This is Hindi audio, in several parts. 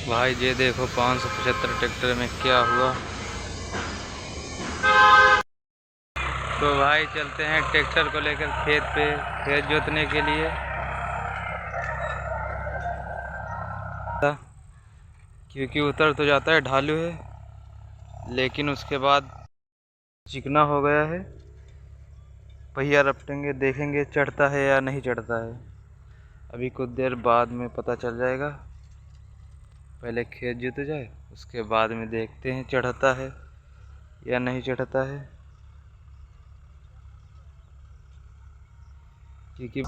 भाई ये देखो 575 ट्रैक्टर में क्या हुआ। तो भाई चलते हैं ट्रैक्टर को लेकर खेत पे, खेत जोतने के लिए। क्योंकि उतर तो जाता है, ढालू है, लेकिन उसके बाद चिकना हो गया है। पहिया रपटेंगे, देखेंगे चढ़ता है या नहीं चढ़ता है। अभी कुछ देर बाद में पता चल जाएगा। पहले खेत जोत जाए, उसके बाद में देखते हैं चढ़ता है या नहीं चढ़ता है। क्योंकि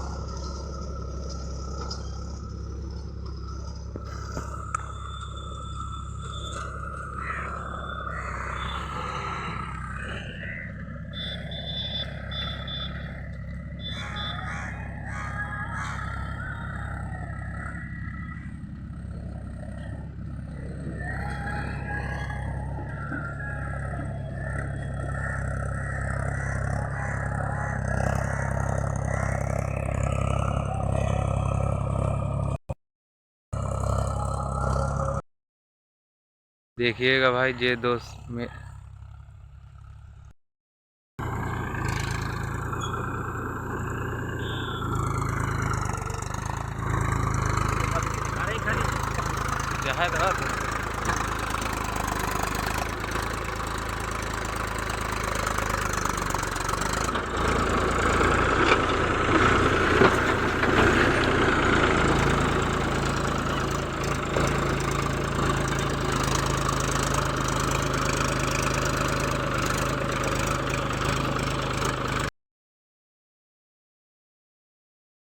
देखिएगा भाई, ये दोस्त में क्या है।